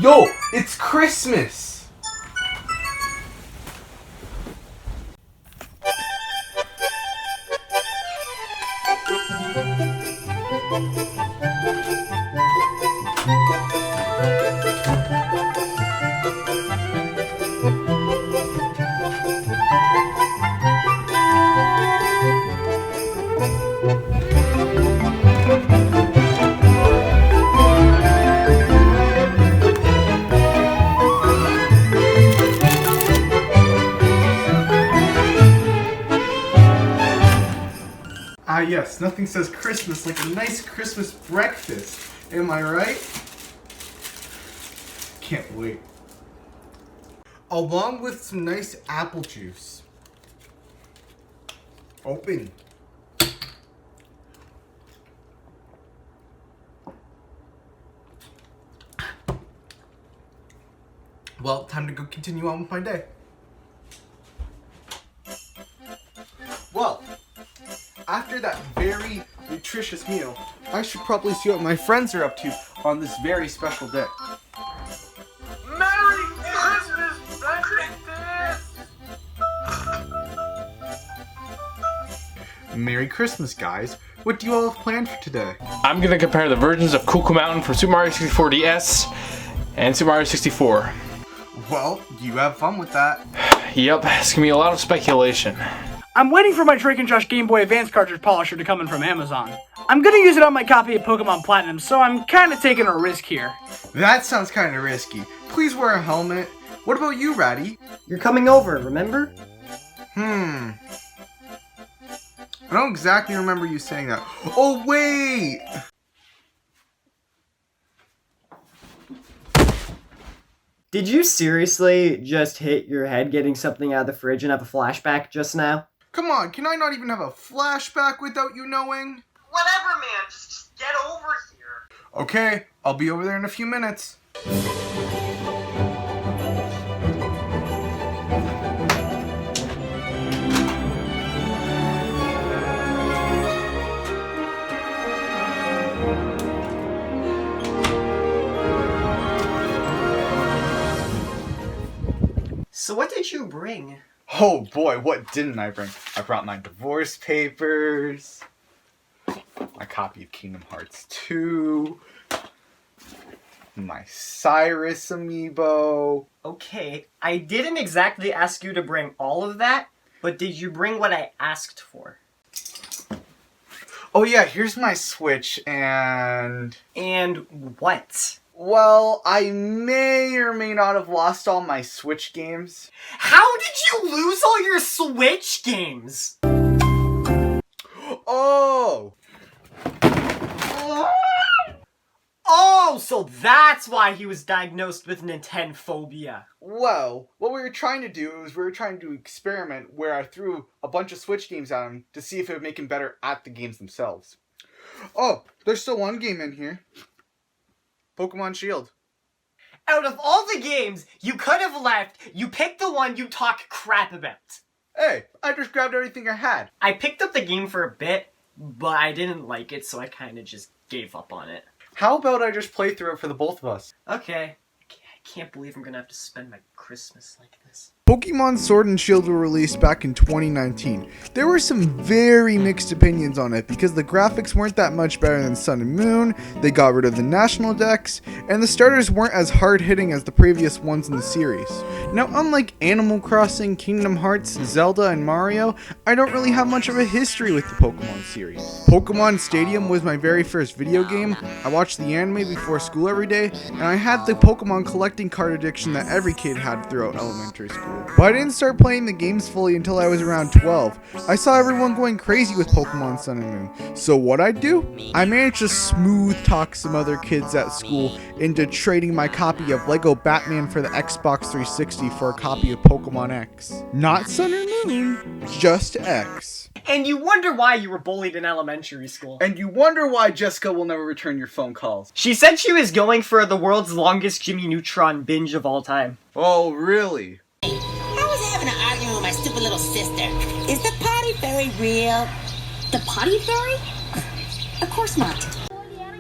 Yo, it's Christmas! Ah yes, nothing says Christmas like a nice Christmas breakfast. Am I right? Can't wait. Along with some nice apple juice. Open. Well, time to go continue on with my day. Well, after that very nutritious meal, I should probably see what my friends are up to on this very special day. Merry Christmas, Ventus! Merry Christmas, guys. What do you all have planned for today? I'm gonna compare the versions of Cuckoo Mountain from Super Mario 64 DS and Super Mario 64. Well, you have fun with that. Yep, it's gonna be a lot of speculation. I'm waiting for my Drake and Josh Game Boy Advance cartridge polisher to come in from Amazon. I'm gonna use it on my copy of Pokemon Platinum, so I'm kinda taking a risk here. That sounds kind of risky. Please wear a helmet. What about you, Ratty? You're coming over, remember? I don't exactly remember you saying that. Oh, wait! Did you seriously just hit your head getting something out of the fridge and have a flashback just now? Come on, can I not even have a flashback without you knowing? Whatever, man. Just get over here. Okay, I'll be over there in a few minutes. So what did you bring? Oh boy, what didn't I bring? I brought my divorce papers, my copy of Kingdom Hearts 2, my Cyrus amiibo. Okay, I didn't exactly ask you to bring all of that, but did you bring what I asked for? Oh yeah, here's my Switch and... And what? Well, I may or may not have lost all my Switch games. How did you lose all your Switch games? Oh! Oh, so that's why he was diagnosed with Nintendophobia. Well, what we were trying to do is we were trying to experiment where I threw a bunch of Switch games at him to see if it would make him better at the games themselves. Oh, there's still one game in here. Pokemon Shield. Out of all the games you could have left, you picked the one you talk crap about. Hey, I just grabbed everything I had. I picked up the game for a bit, but I didn't like it, so I kind of just gave up on it. How about I just play through it for the both of us? Okay. I can't believe I'm gonna have to spend my Christmas like this. Pokemon Sword and Shield were released back in 2019. There were some very mixed opinions on it because the graphics weren't that much better than Sun and Moon, they got rid of the national decks, and the starters weren't as hard-hitting as the previous ones in the series. Now, unlike Animal Crossing, Kingdom Hearts, Zelda, and Mario, I don't really have much of a history with the Pokemon series. Pokemon Stadium was my very first video game. I watched the anime before school every day, and I had the Pokemon collecting card addiction that every kid had throughout elementary school. But I didn't start playing the games fully until I was around 12. I saw everyone going crazy with Pokemon Sun and Moon. So what I'd do? I managed to smooth talk some other kids at school into trading my copy of Lego Batman for the Xbox 360 for a copy of Pokemon X. Not Sun and Moon, just X. And you wonder why you were bullied in elementary school. And you wonder why Jessica will never return your phone calls. She said she was going for the world's longest Jimmy Neutron binge of all time. Oh, really? I was having an argument with my stupid little sister. Is the potty fairy real? The potty fairy? Of course not.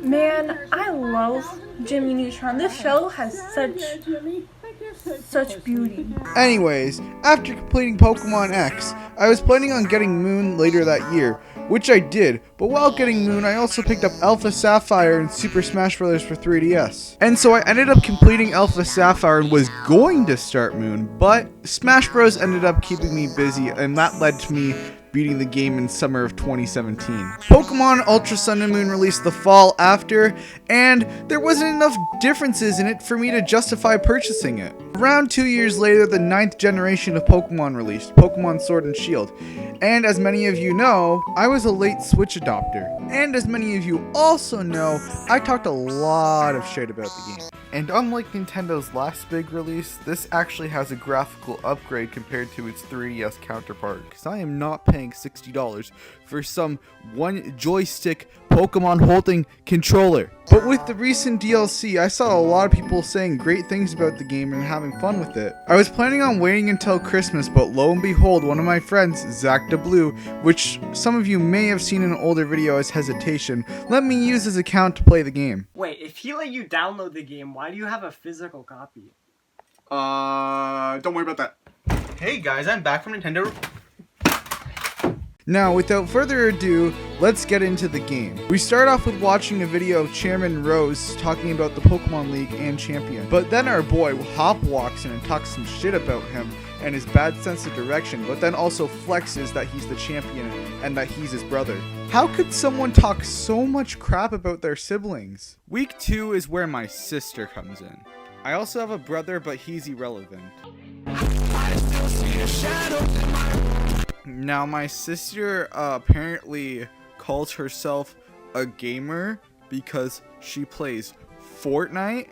Man, I love Jimmy Neutron. This show has such beauty. Anyways, after completing Pokemon X, I was planning on getting Moon later that year, which I did, but while getting Moon, I also picked up Alpha Sapphire and Super Smash Bros. For 3DS. And so I ended up completing Alpha Sapphire and was going to start Moon, but Smash Bros. Ended up keeping me busy, and that led to me beating the game in summer of 2017. Pokemon Ultra Sun and Moon released the fall after, and there wasn't enough differences in it for me to justify purchasing it. Around 2 years later, the 9th generation of Pokemon released, Pokemon Sword and Shield. And as many of you know, I was a late Switch adopter. And as many of you also know, I talked a lot of shit about the game. And unlike Nintendo's last big release, this actually has a graphical upgrade compared to its 3DS counterpart, because I am not paying $60 for some one joystick Pokemon holding controller. But with the recent DLC, I saw a lot of people saying great things about the game and having fun with it. I was planning on waiting until Christmas, but lo and behold, one of my friends, Zach DeBlue, which some of you may have seen in an older video as Hesitation, let me use his account to play the game. Wait, if he let you download the game, why do you have a physical copy? Don't worry about that. Hey guys, I'm back from Nintendo. Now, without further ado, let's get into the game. We start off with watching a video of Chairman Rose talking about the Pokemon League and Champion. But then our boy Hop walks in and talks some shit about him and his bad sense of direction, but then also flexes that he's the champion and that he's his brother. How could someone talk so much crap about their siblings? Week 2 is where my sister comes in. I also have a brother, but he's irrelevant. Now, my sister apparently calls herself a gamer because she plays Fortnite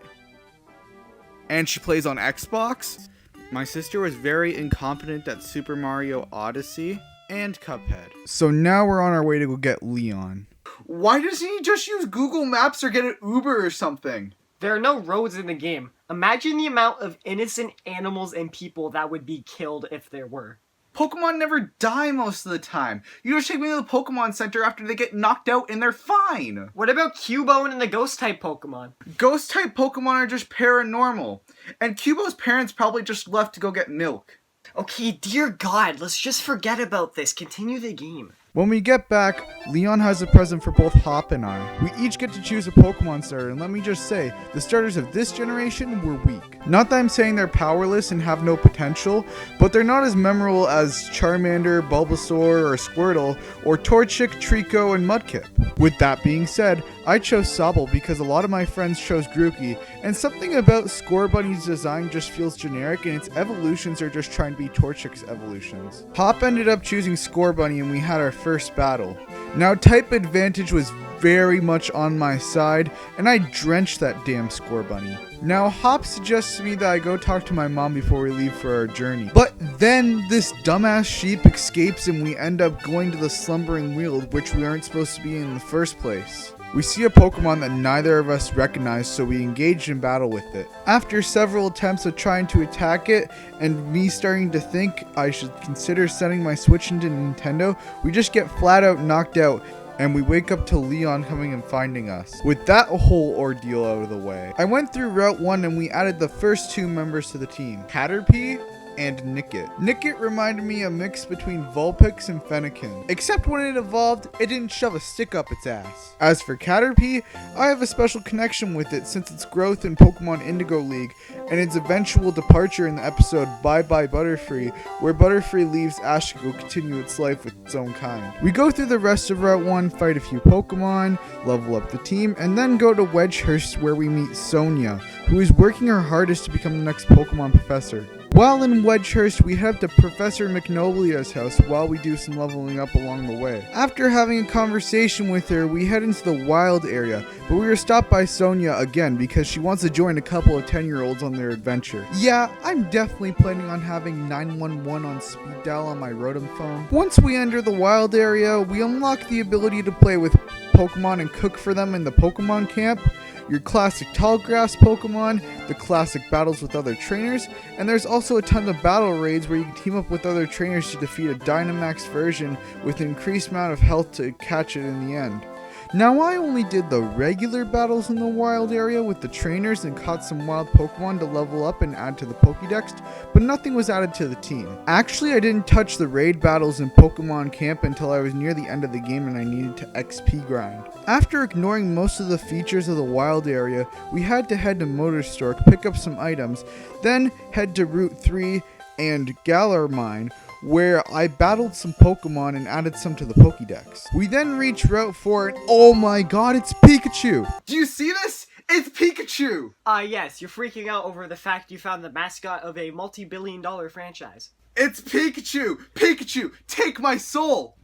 and she plays on Xbox. My sister was very incompetent at Super Mario Odyssey and Cuphead. So now we're on our way to go get Leon. Why doesn't he just use Google Maps or get an Uber or something? There are no roads in the game. Imagine the amount of innocent animals and people that would be killed if there were. Pokemon never die most of the time. You just take me to the Pokemon Center after they get knocked out and they're fine. What about Cubone and the Ghost-type Pokemon? Ghost-type Pokemon are just paranormal. And Cubo's parents probably just left to go get milk. Okay, dear God, let's just forget about this. Continue the game. When we get back, Leon has a present for both Hop and I. We each get to choose a Pokemon starter, and let me just say, the starters of this generation were weak. Not that I'm saying they're powerless and have no potential, but they're not as memorable as Charmander, Bulbasaur, or Squirtle, or Torchic, Trico, and Mudkip. With that being said, I chose Sobble because a lot of my friends chose Grookey, and something about Scorbunny's design just feels generic, and its evolutions are just trying to be Torchic's evolutions. Hop ended up choosing Scorbunny, and we had our first battle. Now, type advantage was very much on my side, and I drenched that damn Scorbunny. Now, Hop suggests to me that I go talk to my mom before we leave for our journey. But then this dumbass sheep escapes and we end up going to the Slumbering Weald, which we aren't supposed to be in the first place. We see a Pokemon that neither of us recognize, so we engaged in battle with it. After several attempts of trying to attack it, and me starting to think I should consider sending my Switch into Nintendo, we just get flat out knocked out, and we wake up to Leon coming and finding us. With that whole ordeal out of the way, I went through Route 1 and we added the first 2 members to the team, Caterpie and Nickit. Nickit reminded me a mix between Vulpix and Fennekin, except when it evolved, it didn't shove a stick up its ass. As for Caterpie, I have a special connection with it since its growth in Pokemon Indigo League and its eventual departure in the episode Bye Bye Butterfree, where Butterfree leaves Ash to go continue its life with its own kind. We go through the rest of Route 1, fight a few Pokemon, level up the team, and then go to Wedgehurst where we meet Sonia, who is working her hardest to become the next Pokemon professor. While in Wedgehurst, we head up to Professor Magnolia's house while we do some leveling up along the way. After having a conversation with her, we head into the wild area, but we were stopped by Sonia again because she wants to join a couple of 10-year-olds on their adventure. Yeah, I'm definitely planning on having 911 on speed dial on my Rotom phone. Once we enter the wild area, we unlock the ability to play with Pokemon and cook for them in the Pokemon camp, your classic tall grass Pokemon, the classic battles with other trainers, and there's also a ton of battle raids where you can team up with other trainers to defeat a Dynamax version with an increased amount of health to catch it in the end. Now I only did the regular battles in the wild area with the trainers and caught some wild Pokemon to level up and add to the Pokédex, but nothing was added to the team. Actually, I didn't touch the raid battles in Pokemon Camp until I was near the end of the game and I needed to XP grind. After ignoring most of the features of the wild area, we had to head to Motor Stork, pick up some items, then head to Route 3 and Galar Mine, where I battled some Pokemon and added some to the Pokédex. We then reached Route 4 and oh my god, it's Pikachu! Do you see this? It's Pikachu! Yes, you're freaking out over the fact you found the mascot of a multi-billion-dollar franchise. It's Pikachu! Pikachu, take my soul!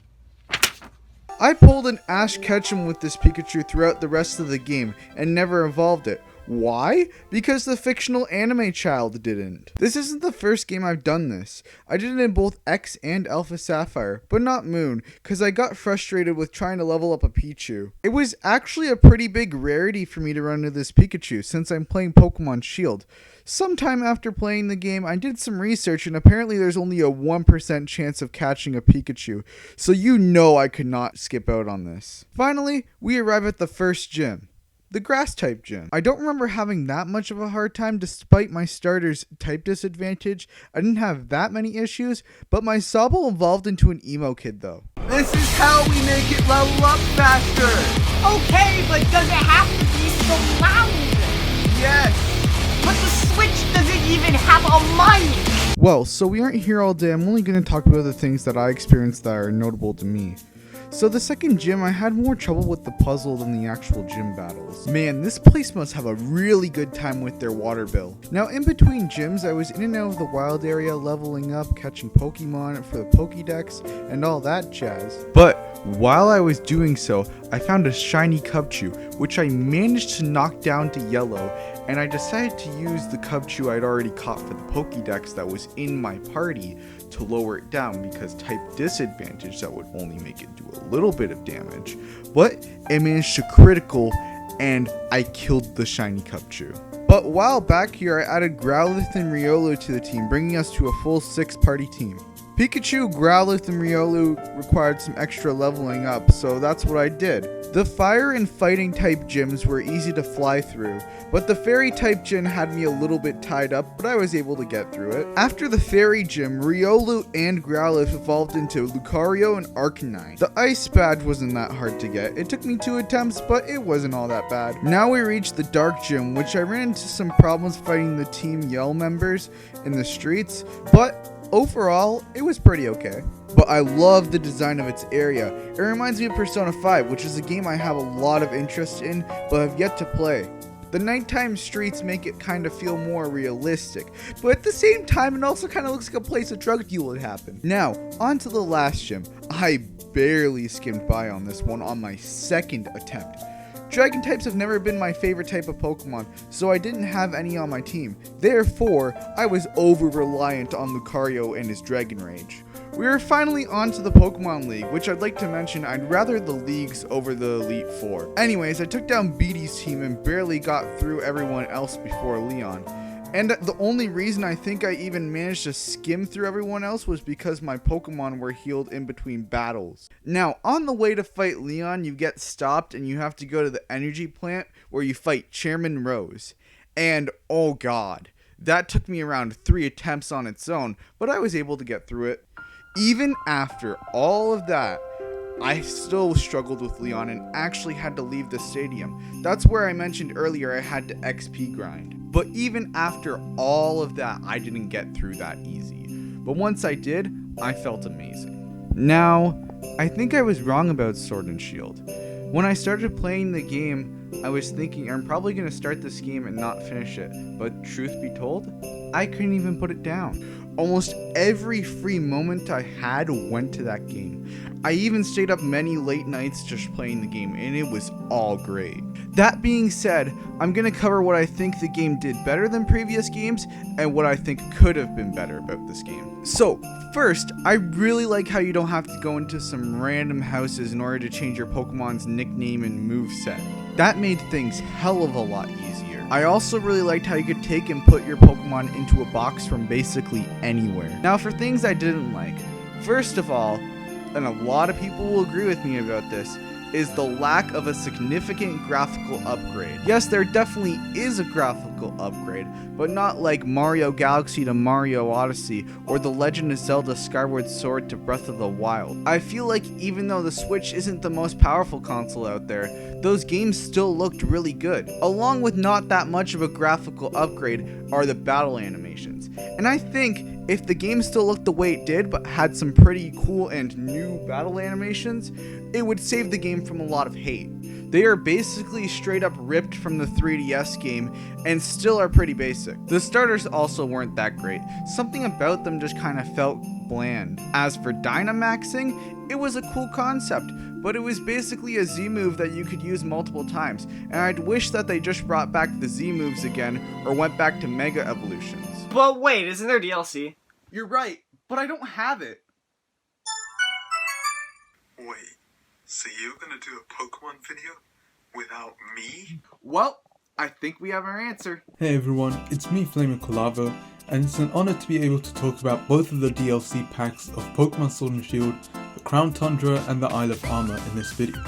I pulled an Ash Ketchum with this Pikachu throughout the rest of the game and never evolved it. Why? Because the fictional anime child didn't. This isn't the first game I've done this. I did it in both X and Alpha Sapphire, but not Moon, because I got frustrated with trying to level up a Pichu. It was actually a pretty big rarity for me to run into this Pikachu since I'm playing Pokemon Shield. Sometime after playing the game, I did some research and apparently there's only a 1% chance of catching a Pikachu, so you know I could not skip out on this. Finally, we arrive at the first gym. The grass type gym. I don't remember having that much of a hard time despite my starter's type disadvantage. I didn't have that many issues, but my Sobble evolved into an emo kid though. This is how we make it level up faster! Okay, but does it have to be so loud? Yes! But the Switch doesn't even have a mic! Well, so we aren't here all day. I'm only going to talk about the things that I experienced that are notable to me. So the second gym, I had more trouble with the puzzle than the actual gym battles. Man, this place must have a really good time with their water bill. Now in between gyms, I was in and out of the wild area, leveling up, catching Pokemon for the Pokédex, and all that jazz. But while I was doing so, I found a shiny Cubchoo, which I managed to knock down to yellow, and I decided to use the Cubchoo I'd already caught for the Pokédex that was in my party to lower it down because type disadvantage that would only make it do a little bit of damage, but it managed to critical and I killed the shiny Cubchoo. But while back here, I added Growlithe and Riolu to the team, bringing us to a full 6-party team. Pikachu, Growlithe, and Riolu required some extra leveling up, so that's what I did. The fire and fighting type gyms were easy to fly through, but the fairy type gym had me a little bit tied up, but I was able to get through it. After the fairy gym, Riolu and Growlithe evolved into Lucario and Arcanine. The ice badge wasn't that hard to get. It took me 2 attempts, but it wasn't all that bad. Now we reached the dark gym, which I ran into some problems fighting the Team Yell members in the streets, but overall, it was pretty okay. But I love the design of its area. It reminds me of Persona 5, which is a game I have a lot of interest in, but have yet to play. The nighttime streets make it kind of feel more realistic, but at the same time, it also kind of looks like a place a drug deal would happen. Now, on to the last gym. I barely skimmed by on this one on my second attempt. Dragon types have never been my favorite type of Pokemon, so I didn't have any on my team. Therefore, I was over-reliant on Lucario and his Dragon Rage. We are finally on to the Pokemon League, which I'd like to mention I'd rather the leagues over the Elite Four. Anyways, I took down Beatty's team and barely got through everyone else before Leon. And the only reason I think I even managed to skim through everyone else was because my Pokemon were healed in between battles. Now, on the way to fight Leon, you get stopped and you have to go to the energy plant where you fight Chairman Rose. And oh god, that took me around 3 attempts on its own, but I was able to get through it. Even after all of that, I still struggled with Leon and actually had to leave the stadium. That's where I mentioned earlier I had to XP grind. But even after all of that, I didn't get through that easy. But once I did, I felt amazing. Now, I think I was wrong about Sword and Shield. When I started playing the game, I was thinking I'm probably going to start this game and not finish it. But truth be told, I couldn't even put it down. Almost every free moment I had went to that game. I even stayed up many late nights just playing the game, and it was all great. That being said, I'm going to cover what I think the game did better than previous games, and what I think could have been better about this game. So, first, I really like how you don't have to go into some random houses in order to change your Pokemon's nickname and moveset. That made things hell of a lot easier. I also really liked how you could take and put your Pokemon into a box from basically anywhere. Now for things I didn't like. First of all, and a lot of people will agree with me about this, is the lack of a significant graphical upgrade. Yes, there definitely is a graphical upgrade, but not like Mario Galaxy to Mario Odyssey or The Legend of Zelda Skyward Sword to Breath of the Wild. I feel like even though the Switch isn't the most powerful console out there, those games still looked really good. Along with not that much of a graphical upgrade are the battle animations. And I think if the game still looked the way it did but had some pretty cool and new battle animations, it would save the game from a lot of hate. They are basically straight up ripped from the 3DS game and still are pretty basic. The starters also weren't that great. Something about them just kind of felt bland. As for Dynamaxing, it was a cool concept, but it was basically a Z move that you could use multiple times, and I'd wish that they just brought back the Z moves again or went back to Mega Evolutions. But wait, isn't there DLC? You're right, but I don't have it. Wait, so you're gonna do a Pokemon video without me? Well, I think we have our answer. Hey everyone, it's me Flaming Colavo, and it's an honor to be able to talk about both of the DLC packs of Pokemon Sword and Shield, the Crown Tundra and the Isle of Armor in this video.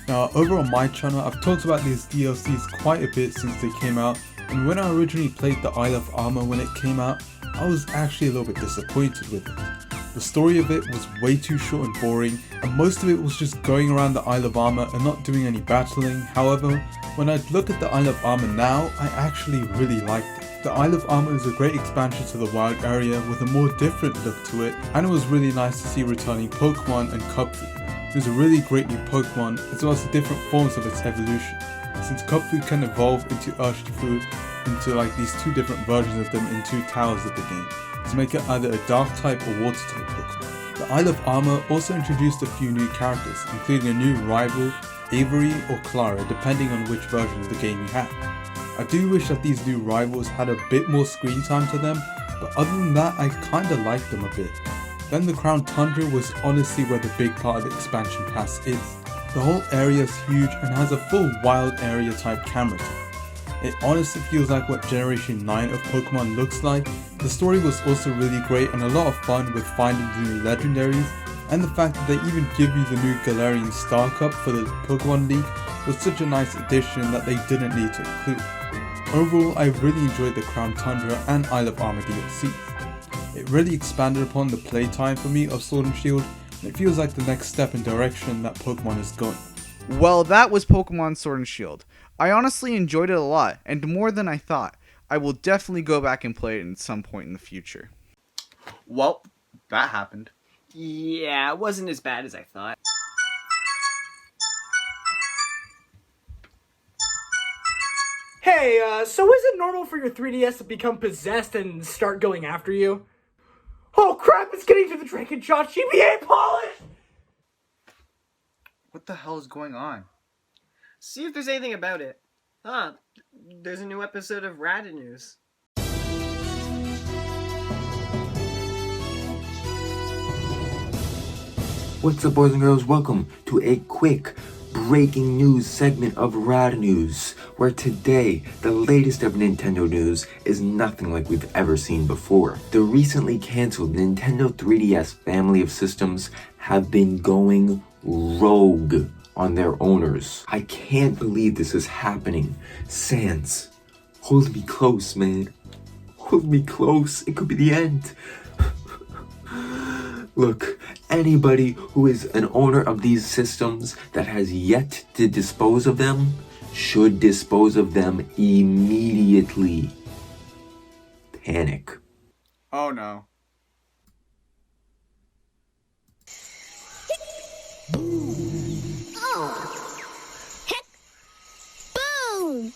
Now over on my channel I've talked about these DLCs quite a bit since they came out, and when I originally played the Isle of Armor when it came out, I was actually a little bit disappointed with it. The story of it was way too short and boring, and most of it was just going around the Isle of Armor and not doing any battling. However, when I look at the Isle of Armor now, I actually really liked it. The Isle of Armor is a great expansion to the wild area with a more different look to it, and it was really nice to see returning Pokemon and Cubfu. There's a really great new Pokemon as well as the different forms of its evolution, since Cubfu can evolve into Urshifu, into like these two different versions of them in two towers of the game, to make it either a dark type or water type Pokemon. The Isle of Armor also introduced a few new characters, including a new rival, Avery or Clara, depending on which version of the game you have. I do wish that these new rivals had a bit more screen time to them, but other than that I kinda liked them a bit. Then the Crown Tundra was honestly where the big part of the expansion pass is. The whole area is huge and has a full wild area type camera to it. It honestly feels like what Generation 9 of Pokemon looks like. The story was also really great and a lot of fun with finding the new legendaries, and the fact that they even give you the new Galarian Star Cup for the Pokemon League was such a nice addition that they didn't need to include. Overall, I really enjoyed the Crown Tundra and Isle of Armor DLCs. It really expanded upon the playtime for me of Sword and Shield, and it feels like the next step in direction that Pokemon is going. Well, that was Pokemon Sword and Shield. I honestly enjoyed it a lot, and more than I thought. I will definitely go back and play it at some point in the future. Well, that happened. Yeah, it wasn't as bad as I thought. Hey, so is it normal for your 3DS to become possessed and start going after you? Oh crap, it's getting to the Dragon Shot GBA polish! What the hell is going on? See if there's anything about it. There's a new episode of Rad News. What's up, boys and girls? Welcome to a quick breaking news segment of Rad News, where today the latest of Nintendo news is nothing like we've ever seen before. The recently canceled Nintendo 3DS family of systems have been going rogue on their owners. I can't believe this is happening. Sans, hold me close, man. Hold me close. It could be the end. Look, anybody who is an owner of these systems that has yet to dispose of them should dispose of them immediately. Panic. Oh no. Oh. Heck. Boom.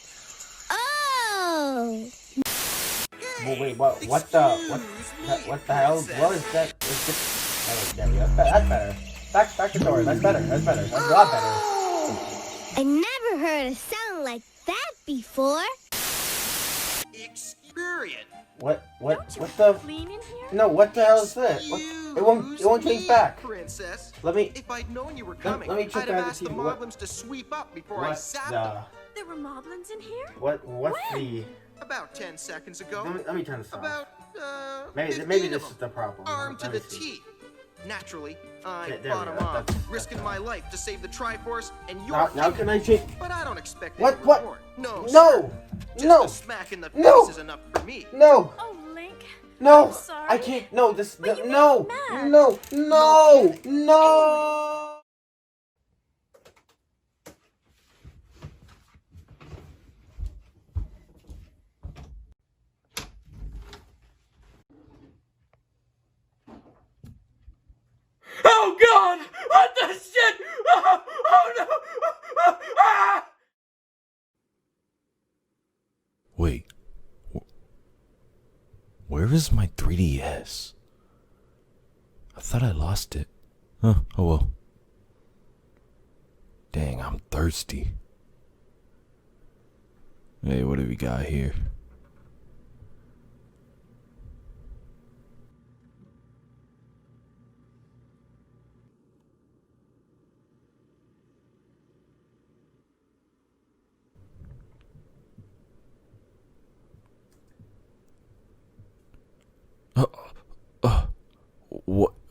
Oh. Wait, what the hell? What is that? Oh, there we go. That's better. Back the door. That's better. That's a lot better. I never heard a sound like that before. Experience. What the? No, what the hell is this? It won't change back. Princess. Let me. If I'd known you were coming, let me check I'd have out the asked the TV. moblins to sweep up before I sat them. There were moblins in here? What's When? the? About 10 seconds ago. Let me turn this off. About, Maybe 15 this of is them, the problem. armed to Let me the see. teeth. Naturally, I There fought we him go. off, risking my life to save the Triforce and your Now can I change? But I don't expect What? any What? reward. No, No! sir. No! Just a smack in the No! face is enough for me. No! Oh, Link. No! I'm sorry. I can't. No! This. But you No! made me mad. No! No! No! Oh God! What the shit? Oh no! Ah! Wait. Where is my 3DS? I thought I lost it. Huh, oh well. Dang, I'm thirsty. Hey, what do we got here?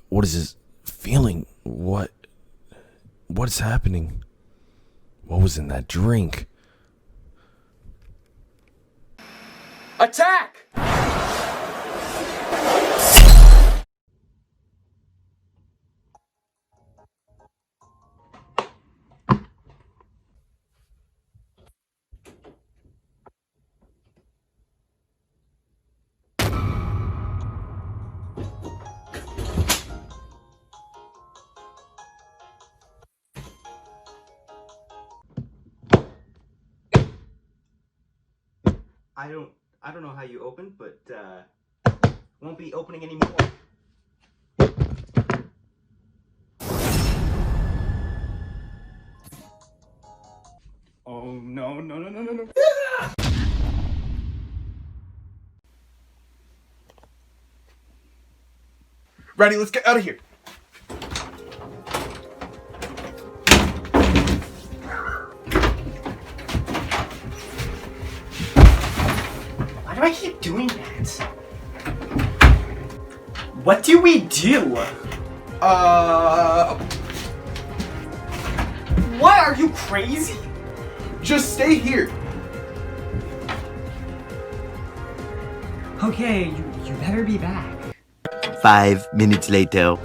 What is this feeling? What is happening? What was in that drink? Attack! I don't know how you opened, but won't be opening anymore. Oh no! Ready, let's get out of here. Why do I keep doing that? What do we do? What? Are you crazy? Just stay here. Okay, you better be back. 5 minutes later.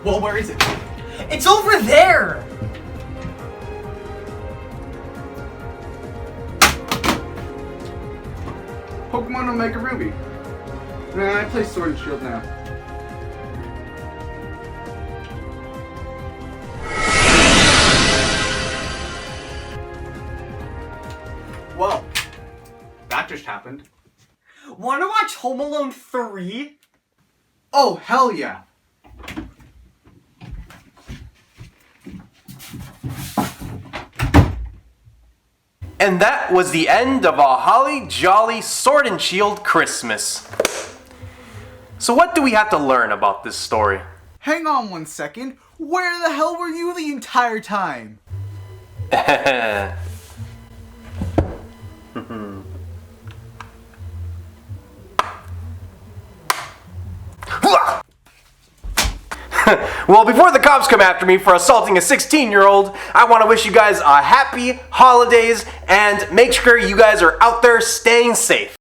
Well, where is it? It's over there! Pokemon Omega Ruby. Nah, I play Sword and Shield now. Well, that just happened. Wanna watch Home Alone 3? Oh, hell yeah. And that was the end of a holly jolly Sword and Shield Christmas. So what do we have to learn about this story? Hang on 1 second. Where the hell were you the entire time? Well, before the cops come after me for assaulting a 16-year-old, I want to wish you guys a happy holidays and make sure you guys are out there staying safe.